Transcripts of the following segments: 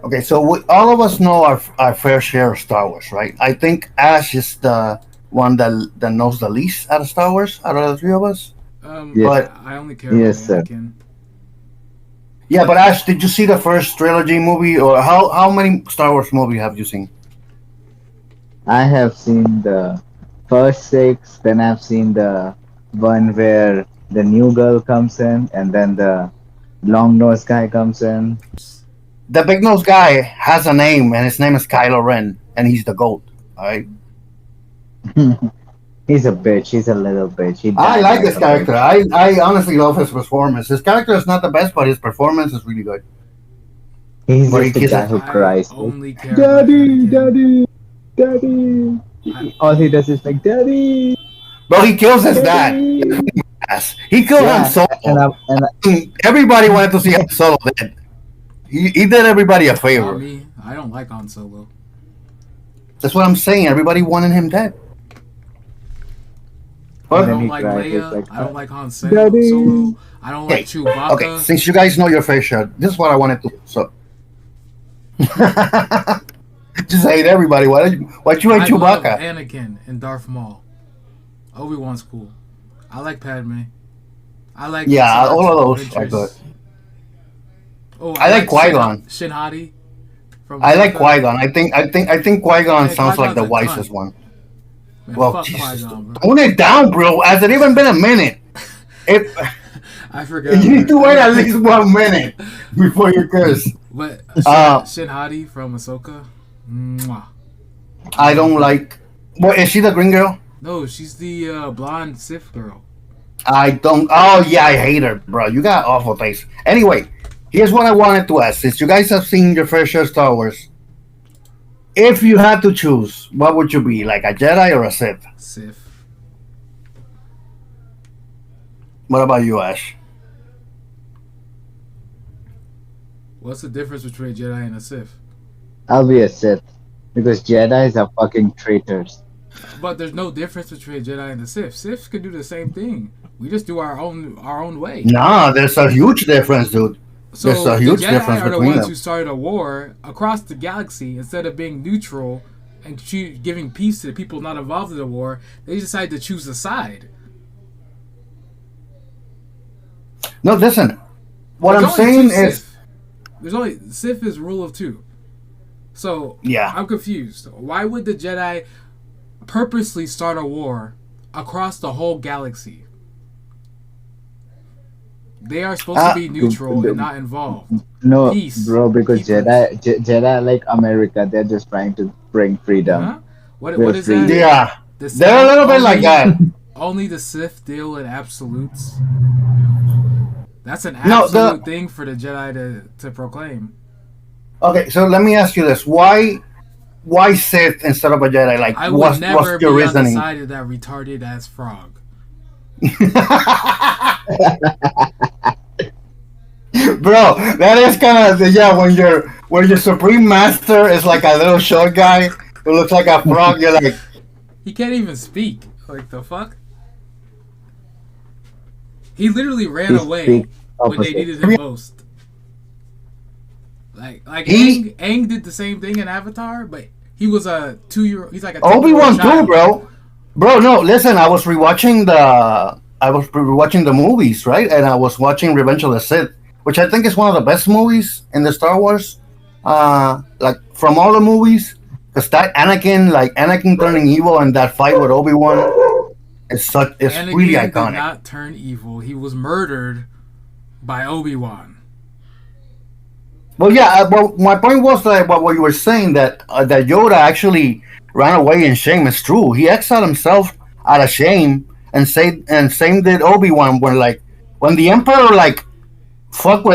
Okay, so all of us know our fair share of Star Wars, right? I think Ash is the one that knows the least out of Star Wars, out of the three of us. Um, Yes, But I only care about yes, sir. Anakin. yeah, but Ash, did you see the first trilogy movie, or how many Star Wars movie have you seen? I have seen the first six, then I've seen the one where the new girl comes in, and then the long nosed guy comes in. The big nose guy has a name, and his name is Kylo Ren, and he's the GOAT. All right. He's a bitch. He's a little bitch. He I died like like his a character. bitch. I honestly love his performance. His character is not the best, but his performance is really good. He's Where he just a guy kisses, who I cries like, only care about "Daddy, Anakin. daddy, daddy." I All he does is like, "Daddy, bro, he kills his dad. daddy." Yes, he killed Han Yeah, and Solo. and Everybody wanted to see Han Solo dead. He did everybody a not favor. me. I don't like Han Solo. That's what I'm saying. Everybody wanted him dead. I and But then don't he like cries. It's Leia. like, I don't like Han Solo. "Daddy." I don't like okay, okay. Chewbacca. Since you guys know your fair share, this is what I wanted to. So, just hate everybody. Why you hate I love Chewbacca? Anakin and Darth Maul. Obi Wan's cool. I like Padme. I like Yeah, all Saber's of those are good. Ventress. Oh, I I like like Qui Gon. Shin Hati from I like Ahsoka. Qui Gon. I think Qui Gon Man, Qui sounds like Gon's the a cunt. wisest one. Man, Well, fuck Qui Jesus, Gon, bro. tone it down, bro. Has it even been a minute? If I forgot, you need bro. to wait at least 1 minute before you curse. But Uh, Shin Hati from Ahsoka. Mwah. I I love don't her. like. What is she the green girl? No, she's the blonde Sith girl. I don't. Oh yeah, I hate her, bro. You got awful taste. Anyway, here's what I wanted to ask: since you guys have seen your fair share of Star Wars, if you had to choose, what would you be? Like a Jedi or a Sith? Sith. What about you, Ash? What's the difference between a Jedi and a Sith? I'll be a Sith because Jedi's are fucking traitors. But there's no difference between a Jedi and a Sith. Siths can do the same thing. We just do our own way. Nah, there's a huge difference, dude. There's So a the huge Jedi difference are the between ones them. who started a war across the galaxy instead of being neutral and giving peace to the people not involved in the war. They decided to choose a side. No, listen. What There's I'm only two saying is, Sith. There's only Sith is rule of two. So yeah. I'm confused. Why would the Jedi purposely start a war across the whole galaxy? They are supposed to Uh, be neutral and not involved. No, Peace, bro, because peaceers. Jedi are like America. They're just trying to bring freedom. Huh? What We're is that? free. yeah, This they're a little bit like only that. only the Sith deal in absolutes. That's an No, absolute thing for the Jedi to proclaim. okay. So let me ask you this: why Sith instead of a Jedi? Like, I would what's never your be on the reasoning? side of that retarded ass frog. Bro, that is kind of yeah. When your supreme master is like a little short guy who looks like a frog, you're like, He can't even speak. Like the fuck? He literally ran He away speaks when they opposite. needed him most. Like he Aang did the same thing in Avatar, but he was a 2 year. He's like a 10 Obi year old Wan too, child. bro. Bro, no, listen. I was rewatching the movies, right? And I was watching Revenge of the Sith, which I think is one of the best movies in the Star Wars. Like from all the movies, because that Anakin turning evil and that fight with Obi Wan it's really Anakin did iconic. not turn evil. He was murdered by Obi Wan. Well, yeah. Well, my point was that what you were saying that Yoda actually ran away in shame is true. He exiled himself out of shame, and same did Obi Wan. When the Emperor fucked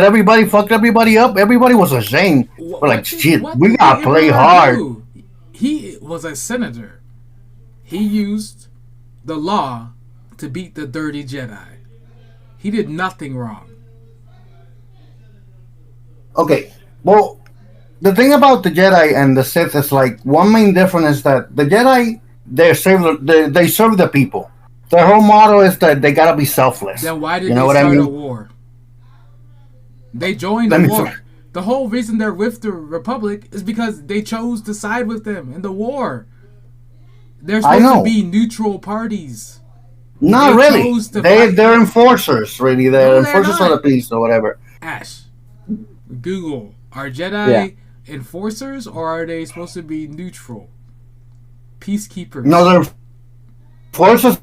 everybody up. Everybody was ashamed. What, We're like, what did shit, what we did the gotta play Emperor hard. do? He was a senator. He used the law to beat the dirty Jedi. He did nothing wrong. Okay, well, the thing about the Jedi and the Sith is like one main difference is that the Jedi they serve the people. Their whole motto is that they gotta be selfless. Then why You did know they what I start a mean? war? They joined Let a me. war. The whole reason they're with the Republic is because they chose to side with them in the war. They're I supposed to know. be neutral parties. Not They really. chose to They fight. they're enforcers, really. They're No, they're enforcers of not. the peace or whatever. Ash, Google. Are Yeah, Jedi enforcers or are they supposed to be neutral? No, Peacekeepers. they're forces.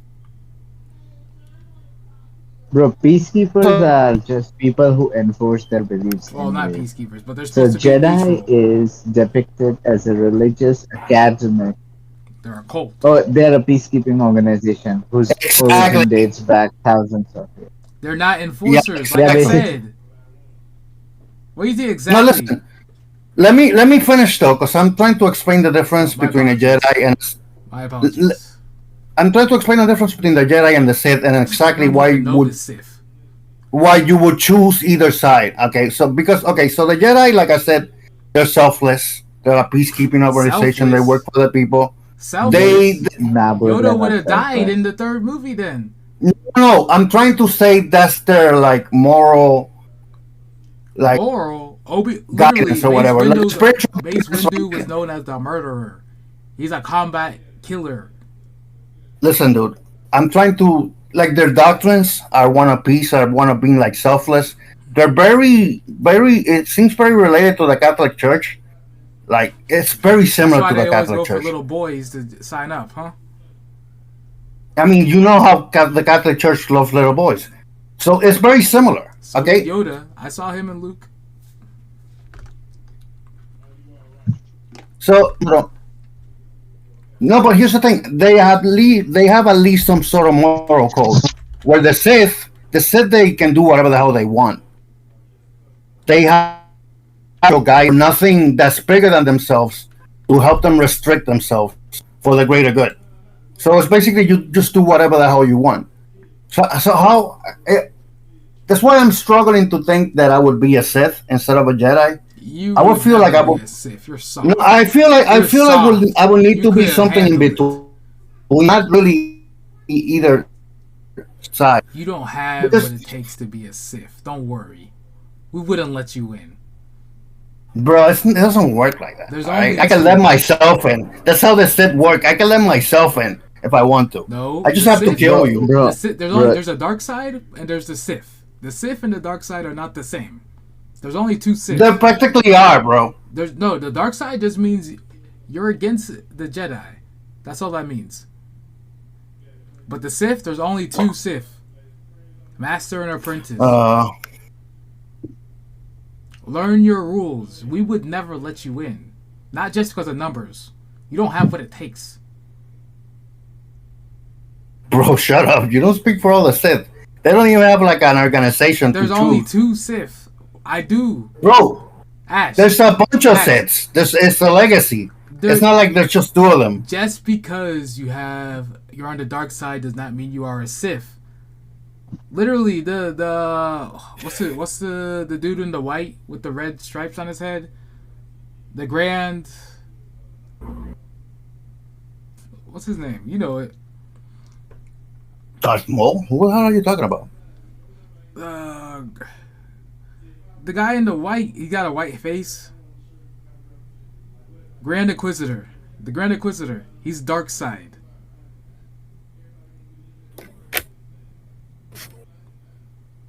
bro. Peacekeepers are just people who enforce their beliefs, Well, not anyways. peacekeepers, but they're So supposed to be Jedi neutral. is depicted as a religious academic. They're a cult. Oh, they're a peacekeeping organization whose origin Exactly. dates back thousands of years. They're not Yeah, enforcers, like They're I exactly. basically said. What do you think No, exactly? listen. Let me finish though, because I'm trying to explain the Oh, difference my between a apologies. Jedi and My l- apologies. I'm trying to explain the difference between the Jedi and the Sith, and You exactly don't even know the Sith. why you would choose either side. Okay, so so the Jedi, like I said, they're selfless. They're a peacekeeping organization. They work Selfless. for the people. They Selfless. nah, bro. They're Yoda would not have died selfless. in the third movie then. no. I'm trying to say that's their like moral like Moral. Obi literally guidance or whatever. Like spiritual Mace guidance. Windu was known as the murderer. He's a combat killer. Listen, dude. I'm trying to like their doctrines are one of peace, are one of being like selfless. They're very. It seems very related to the Catholic Church. Like it's very That's similar why to the they always Catholic go for Church. little boys to sign up, huh? I mean, you know how the Catholic Church loves little boys, so it's very similar. So did Okay, Yoda. I saw him and Luke. so no, but here's the thing: they have at least some sort of moral code. Where the Sith, they can do whatever the hell they want. They have no guide, nothing that's bigger than themselves to help them restrict themselves for the greater good. So it's basically you just do whatever the hell you want. So how? That's why I'm struggling to think that I would be a Sith instead of a Jedi. You I would would feel like never I be would. a Sith. You're No, soft. I You're feel like soft. I will need You to be couldn't something in handle it. between, not really either side. You don't have what Because, it takes to be a Sith. Don't worry. We wouldn't let you in. bro, it doesn't work like that. There's All right, only I can let two. myself in. That's how the Sith work. I can let myself in if I want to. No, I just the have to Sith. kill Bro, you. The bro, Sith. bro. There's a dark side and there's the Sith. The Sith and the dark side are not the same. There's only two They Sith. practically are, bro. There's no the dark side just means you're against the Jedi. That's all that means. But the Sith, there's only two Sith. Master and apprentice. Uh, Learn your rules. We would never let you in. Not just because of numbers. You don't have what it takes. bro, shut up. You don't speak for all the Sith. They don't even have like an organization to There's only choose. two Sith. I do. Bro, Ash. there's a bunch of Ash. Siths. It's a legacy. There- It's not like there's just two of them. Just because you're on the dark side does not mean you are a Sith. Literally, the what's the dude in the white with the red stripes on his head? The Grand. What's his name? You know it. Darth Maul? Who the hell are you talking about? Uh, the guy in the white. He got a white face. Grand Inquisitor. The Grand Inquisitor. He's dark side.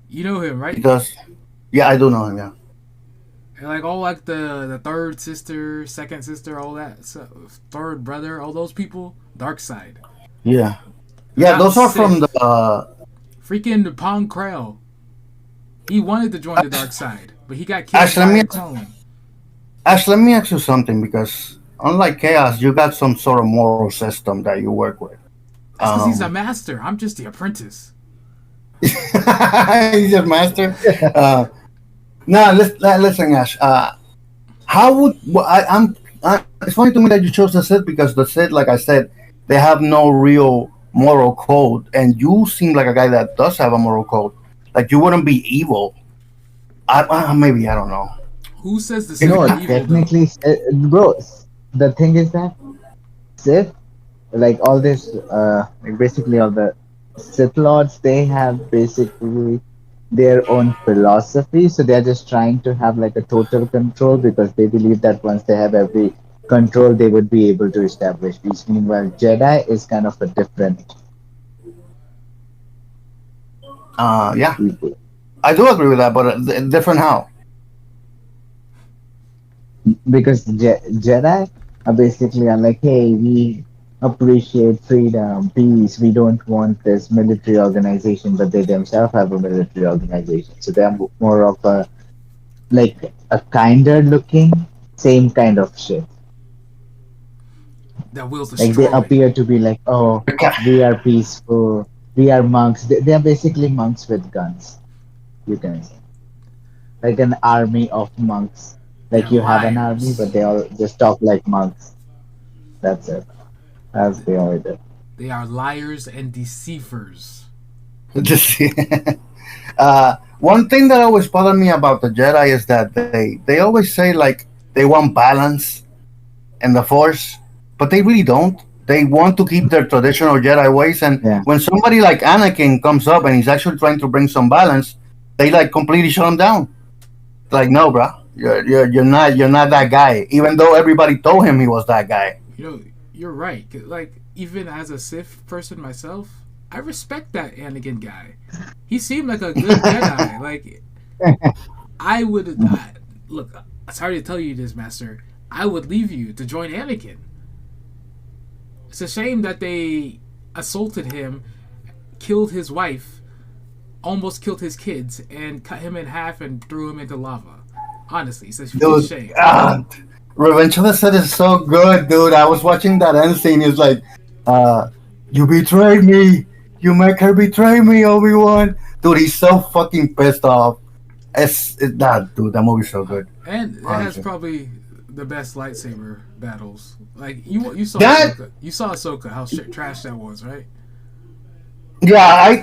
You know him, right? Because, yeah, I do know him. Yeah. And like all like the third sister, second sister, all that, third brother, all those people, dark side. Yeah. Yeah, Not those are Sith. from the. Freaking Pong Krell. He wanted to join the dark side, but he got killed Ash, by let me a clone. Ash, let me ask you something because unlike Chaos, you got some sort of moral system that you work with. That's because he's a master. I'm just the apprentice. He's your master. No, listen, Ash. How would it's funny to me that you chose the Sith because the Sith, like I said, they have no real moral code, and you seem like a guy that does have a moral code. Like you wouldn't be evil. Maybe I don't know. Who says the You Sith know, are evil though? technically, bro, the thing is that Sith, like all this, like basically all the Sith Lords, they have basically their own philosophy. So they're just trying to have like a total control because they believe that once they have every control, they would be able to establish peace. Meanwhile, Jedi is kind of a different Yeah, people I do agree with that, but different how? because Jedi are basically are like, hey, we appreciate freedom, peace. We don't want this military organization, but they themselves have a military organization. So they're more of a like a kinder looking, same kind of shit. That will Like they destroy. appear to be like, oh, we are peaceful, we are monks. They are basically monks with guns. You can say like an army of monks. They're Like you have an army, but liars. they all just talk like monks. That's it. That's the only difference. They are liars and deceivers. Just one thing that always bothered me about the Jedi is that they always say like they want balance in the Force, but they really don't. They want to keep their traditional Jedi ways, and Yeah. when somebody like Anakin comes up and he's actually trying to bring some balance, they like completely shut him down. Like, no, bro, you're not that guy. Even though everybody told him he was that guy. You know, you're right. Like, even as a Sith person myself, I respect that Anakin guy. He seemed like a good Jedi. Like, I would. Look, sorry to tell you this, Master. I would leave you to join Anakin. It's a shame that they assaulted him, killed his wife, almost killed his kids, and cut him in half and threw him into lava. Honestly, it's a Dude, shame. Revenge of the Sith is so good, dude. I was watching that end scene. It's like, uh, you betrayed me. You make her betray me, Obi Wan. Dude, he's so fucking pissed off. That dude. That movie's so good. And it has Honestly, probably the best lightsaber battles. Like you saw that Ahsoka. You saw Ahsoka. How trash that was, right? yeah,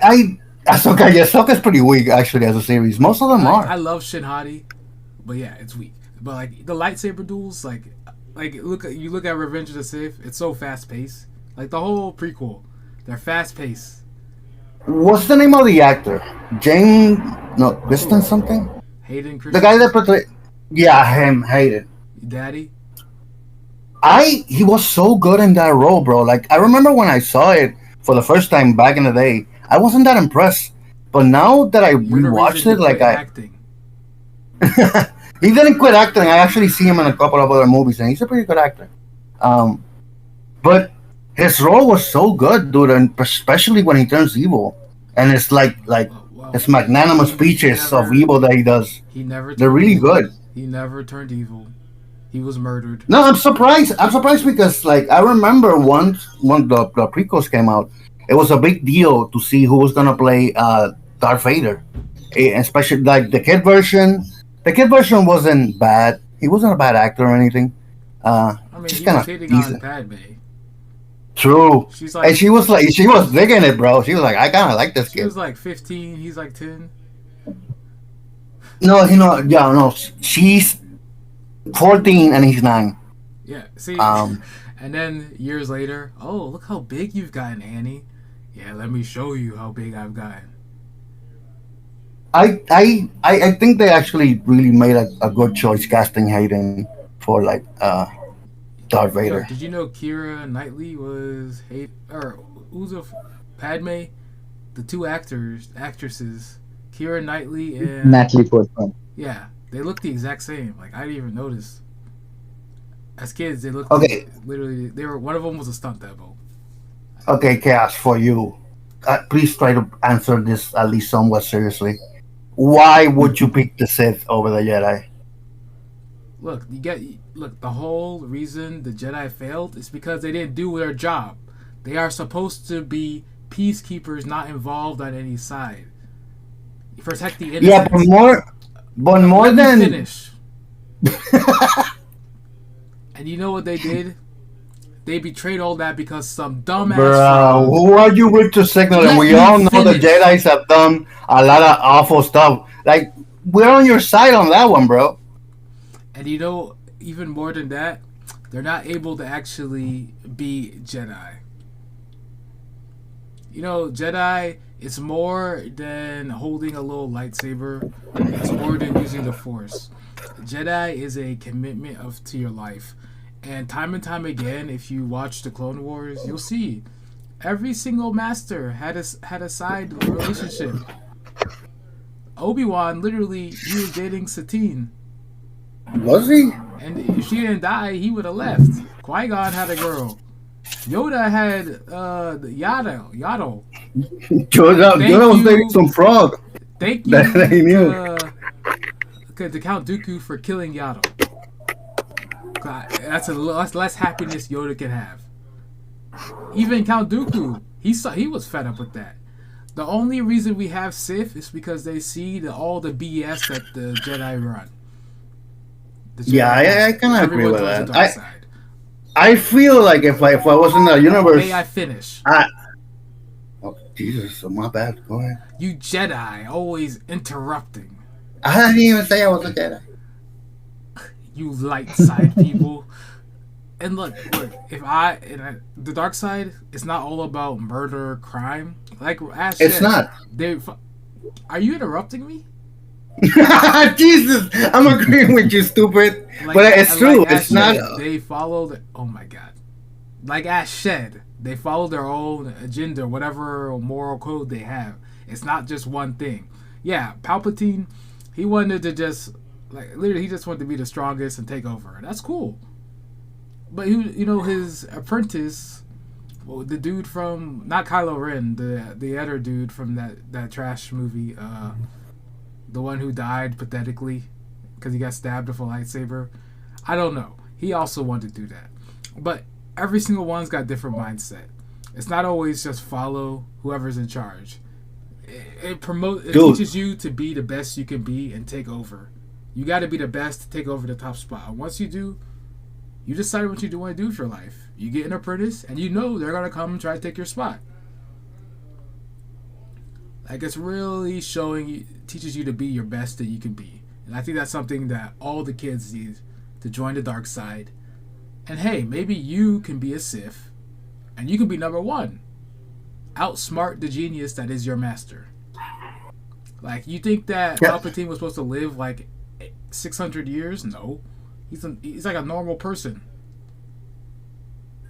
Ahsoka, yeah, Ahsoka's pretty weak actually as a series. Most of them I are. love Shin Hati, but yeah, it's weak. But like the lightsaber duels, like you look at Revenge of the Sith. It's so fast paced. Like the whole prequel, they're fast paced. What's the name of the actor? Jane, no, Kristen Who? something. Hayden The guy that Christensen, portrayed, yeah, him, Hayden. Daddy. He was so good in that role, bro. Like I remember when I saw it for the first time back in the day, I wasn't that impressed. But now that I You're the reason rewatched he it, quit acting. he didn't quit acting. I actually see him in a couple of other movies, and he's a pretty good actor. Um, but his role was so good, dude, and especially when he turns evil, and it's like Well, his magnanimous he speeches of never evil that he does. he never They're turned really evil. good. He never turned evil. He was murdered. No, I'm surprised. I'm surprised because like I remember once when the prequels came out, it was a big deal to see who was gonna play Darth Vader. Especially like the kid version. The kid version wasn't bad. He wasn't a bad actor or anything. I mean, Just he kind was of hitting on decent. Padme. True. She's And like she was digging it, bro. She was like, I kind of like this she kid. was like 15. He's like 10. No, yeah, no. She's 14 and he's 9. Yeah. See, Um, and then years later, oh look how big you've gotten, Annie. Yeah, let me show you how big I've gotten. I think they actually really made a good choice casting Hayden for like Darth Yo, Vader. did you know Kira Knightley was who's a Padme? The two actresses, Kira Knightley and Natalie Portman. yeah, they look the exact same. Like I didn't even notice. As kids, they looked Okay, literally. They were one of them was a stunt double. okay, Chaos for you. Please try to answer this at least somewhat seriously. Why would you pick the Sith over the Jedi? Look, look. The whole reason the Jedi failed is because they didn't do their job. They are supposed to be peacekeepers, not involved on any side. Protect the Yeah, innocents. but more Let me than finish. And you know what they did? They betrayed all that because some dumbass bro, fool. who are you with to signal? And Let we me all know the finish. Jedi's have done a lot of awful stuff. Like we're on your side on that one, bro. And you know, even more than that, they're not able to actually be Jedi. You know, Jedi, it's more than holding a little lightsaber. It's more than using the Force. Jedi is a commitment to your life. And time again, if you watch the Clone Wars, you'll see every single master had a side relationship. Obi-Wan, literally, he was dating Satine. Was he? And if she didn't die, he would have left. Qui-Gon had a girl. Yoda had Yaddle. Yoda was dating some frog. Thank you That he knew. to Count Dooku for killing Yaddle. That's less happiness Yoda can have. Even Count Dooku, he was fed up with that. The only reason we have Sith is because they see all the BS that the Jedi run. I kind of agree with Everyone that. goes to the dark side. I feel like if I was in the universe, May I finish? Oh, Jesus, my bad. Go ahead. You Jedi, always interrupting. I didn't even say I was a Jedi. You light side people. And look, the dark side, it's not all about murder, crime. Like Ash It's said, not. Are you interrupting me? Jesus, I'm agreeing with you, stupid. But it's true. Like It's Ash not. said, they followed. Oh my god! Like Ash said, they follow their own agenda, whatever moral code they have. It's not just one thing. Yeah, Palpatine, he wanted to just literally, he just wanted to be the strongest and take over. That's cool. But his apprentice, well, the dude from not Kylo Ren, the other dude from that trash movie, the one who died pathetically because he got stabbed with a lightsaber. I don't know. He also wanted to do that, but every single one's got different mindset. It's not always just follow whoever's in charge. It teaches you to be the best you can be and take over. You got to be the best to take over the top spot. And once you do, you decide what you want to do with your life. You get an apprentice, and you know they're gonna come and try to take your spot. Like, it's really teaches you to be your best that you can be. And I think that's something that all the kids need to join the dark side. And hey, maybe you can be a Sith, and you can be number one. Outsmart the genius that is your master. Like, you think that Palpatine was supposed to live like 600 years? No. He's like a normal person.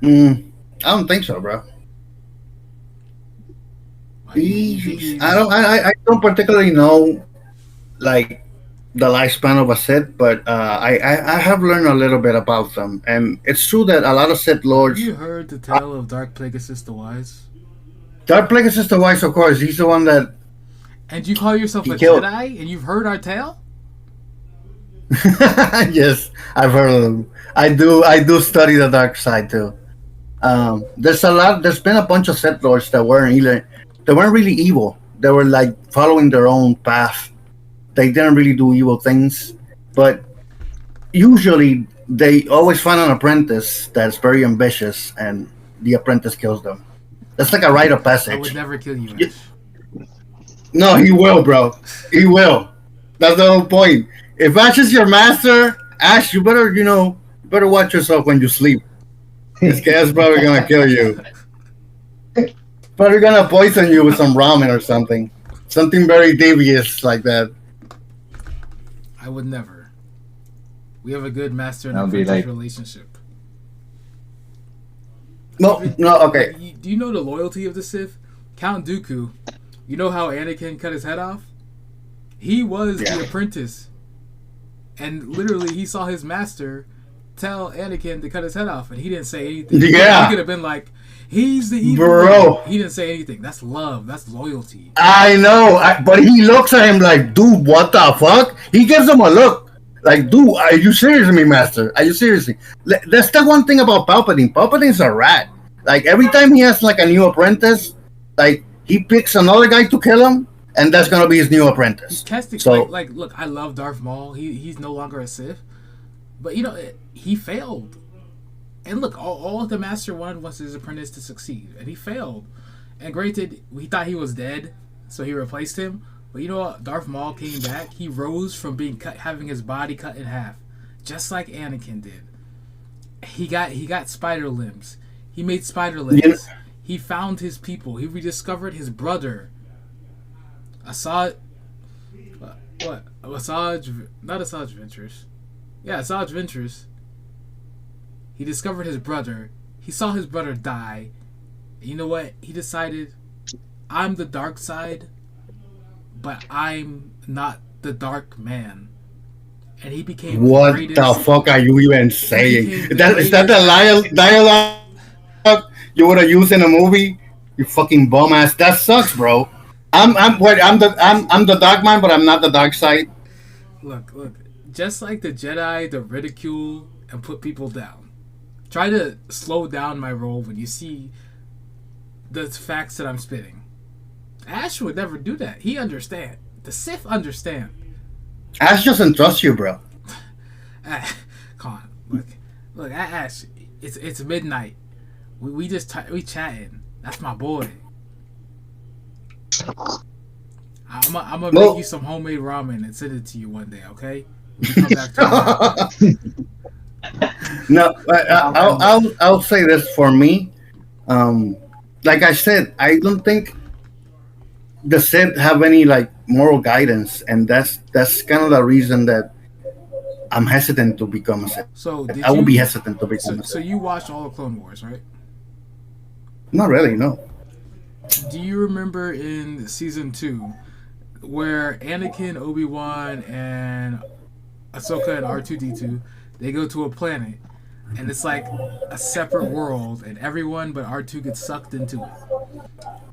I don't think so, bro. I don't particularly know like the lifespan of a Sith, but I have learned a little bit about them, and it's true that a lot of Sith lords. Have you heard the tale of Dark Plagueis the Wise? Dark Plagueis the Wise, of course. He's the one that. And you call yourself a killed. Jedi, and you've heard our tale? Yes, I've heard of them. I do study the dark side too. There's been a bunch of Sith lords that weren't really evil. They were like following their own path. They didn't really do evil things, but usually they always find an apprentice that's very ambitious, and the apprentice kills them. That's like a rite of passage. I would never kill you, Ash. No, he will, bro. He will. That's the whole point. If Ash is your master, Ash, you better watch yourself when you sleep. This guy's probably gonna kill you. Probably gonna poison you with some ramen or something. Something very devious like that. I would never. We have a good master and I'll be apprentice like- relationship. No, okay. Do you know the loyalty of the Sith? Count Dooku. You know how Anakin cut his head off? He was the apprentice. And literally, he saw his master tell Anakin to cut his head off, and he didn't say anything. Yeah. He could have been like, he's the evil Bro. one. He didn't say anything. That's love. That's loyalty. I know, but he looks at him like, dude, what the fuck? He gives him a look. Like, dude, are you serious with me, master? Are you seriously? That's the one thing about Palpatine. Palpatine's a rat. Like, every time he has, like, a new apprentice, like, he picks another guy to kill him, and that's gonna be his new apprentice. He's testing. So, Look, I love Darth Maul. He's no longer a Sith, but he failed. And look, all the Master wanted was his apprentice to succeed, and he failed. And granted, he thought he was dead, so he replaced him. But you know what? Darth Maul came back. He rose from being having his body cut in half, just like Anakin did. He got spider limbs. He made spider legs. He found his people. He rediscovered his brother. Asajj. What? Asajj. Not Asajj Ventress. Yeah, Asajj Ventress. He discovered his brother. He saw his brother die. And you know what? He decided, I'm the dark side, but I'm not the dark man. And he became What the greatest. the fuck are you even saying? Is that the dialogue you would have used in a movie? You fucking bum ass. That sucks, bro. I'm the dark man, but I'm not the dark side. Look. Just like the Jedi, the ridicule and put people down. Try to slow down my role when you see the facts that I'm spitting. Ash would never do that. He understand. The Sith understand. Ash doesn't trust you, bro. Come on, look, Ash. It's midnight. We we chatting. That's my boy. I'm gonna make you some homemade ramen and send it to you one day, okay? When you come back to No, I'll say this for me. Like I said, I don't think the Sith have any like moral guidance, and that's kind of the reason that I'm hesitant to become a Sith. So I will be hesitant to become a Sith. So you watched all of Clone Wars, right? Not really, no. Do you remember in season 2 where Anakin, Obi-Wan, and Ahsoka and R2D2 they go to a planet and it's like a separate world and everyone but R2 gets sucked into it,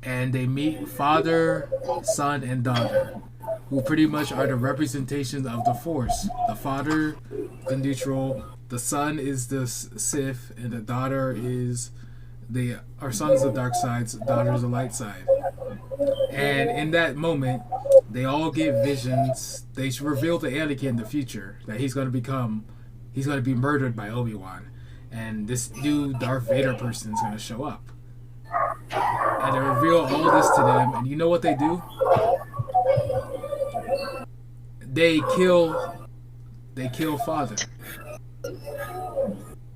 and they meet father, son, and daughter, who pretty much are the representations of the Force. The father, the neutral, the son is the Sith, and the daughter is our son's the dark side, daughter's the light side. And in that moment, they all get visions. They reveal to Anakin the future that he's going to be murdered by Obi-Wan, and this new Darth Vader person is going to show up. And they reveal all this to them, and you know what they do? They kill father.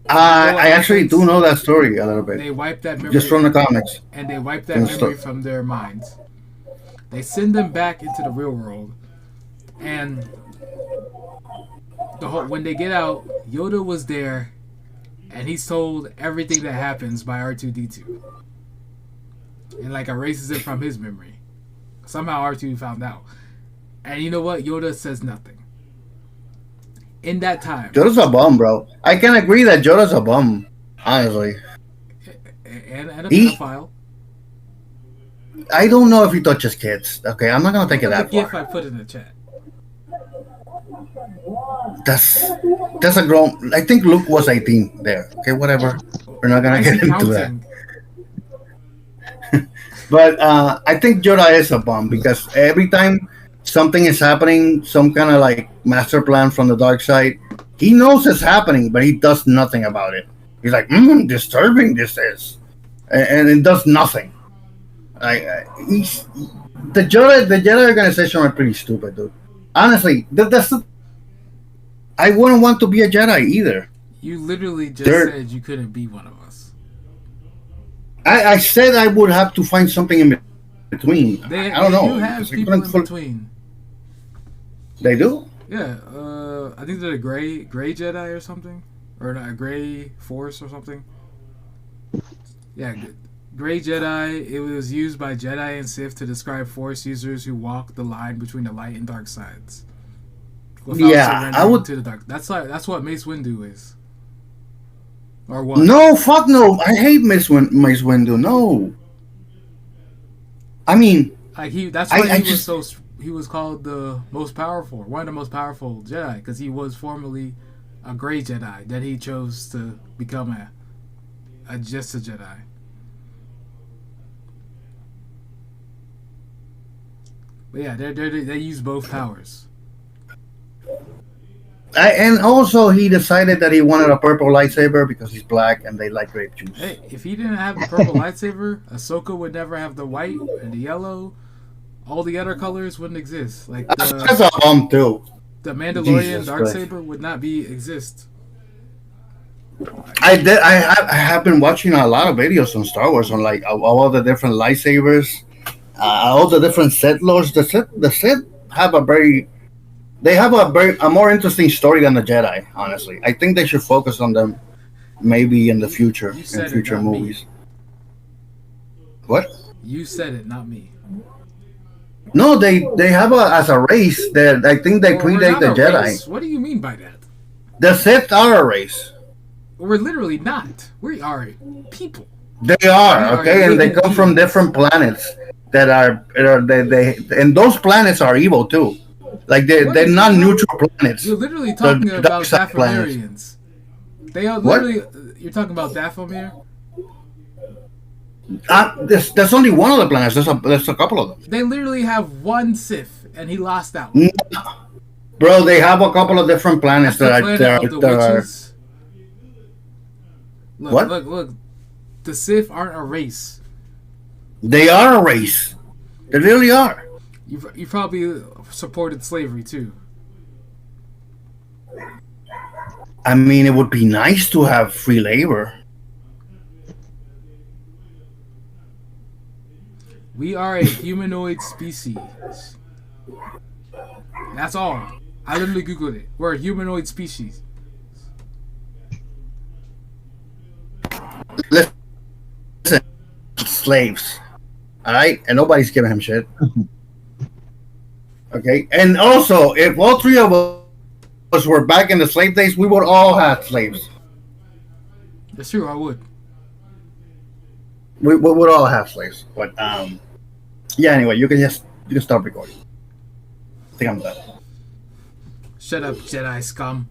I actually do know that story a little bit. They wipe that memory just from the comics, and they wipe that memory from their minds. They send them back into the real world, and when they get out, Yoda was there, and he's told everything that happens by R2D2, and like erases it from his memory. Somehow R2 found out, and you know what? Yoda says nothing. In that time, Yoda's a bum, bro. I can agree that Yoda's a bum, honestly. And a pedophile. I don't know if he touches kids. Okay, I'm not gonna take it that far. The gif far. I put in the chat. That's a grown. I think Luke was 18 there. Okay, whatever. We're not gonna get into that. But I think Yoda is a bum because every time something is happening, some kind of like master plan from the dark side, he knows it's happening, but he does nothing about it. He's like, disturbing this is, and it does nothing. The Jedi organization are pretty stupid, dude. Honestly, I wouldn't want to be a Jedi either. You literally just said you couldn't be one of us. I said I would have to find something in between. I don't know. You have people in between. They do? Yeah, I think they're a gray Jedi or something, or not, a gray Force or something. Yeah, gray Jedi. It was used by Jedi and Sith to describe Force users who walk the line between the light and dark sides. Yeah, I would. To the dark. That's what Mace Windu is. Or what? No, fuck no. I hate Mace Windu. No. I mean, like that's why he was called the most powerful, one of the most powerful Jedi, because he was formerly a gray Jedi. Then he chose to become just a Jedi. But yeah, they use both powers. And also he decided that he wanted a purple lightsaber because he's black and they like grape juice. Hey, if he didn't have the purple lightsaber, Ahsoka would never have the white and the yellow. All the other colors wouldn't exist. Like that's a bum too. The Mandalorian darksaber would not exist. I did. I have been watching a lot of videos on Star Wars on like all the different lightsabers, all the different Sith lords. The Sith have a very they have a more interesting story than the Jedi. Honestly, I think they should focus on them maybe in the future You in said it, future not me. movies. What? You said it, not me. No, they have a as a race that I think they Well, we're predate not the a Jedi. race. What do you mean by that? The Sith are a race. We're literally not. We are people. They We are are okay, and they living come from beings. different planets they and those planets are evil too. Like What they're is not evil? neutral planets. You're literally The talking dark about side planets. Dathomirians. They are What? literally. You're talking about Dathomir? There's only one of the planets. There's a couple of them. They literally have one Sith, and he lost out. No, bro, they have a couple of different planets That's the planet of the that are witches. Look, What? look. The Sith aren't a race. they are a race. They really are. You probably supported slavery too. I mean, it would be nice to have free labor. We are a humanoid species. That's all. I literally googled it. We're a humanoid species. Listen, slaves. All right, and nobody's giving him shit. Okay, and also, if all three of us were back in the slave days, we would all have slaves. That's true. I would. We would all have slaves. But yeah. Anyway, you can stop recording. I think I'm done. Shut up, Jedi scum.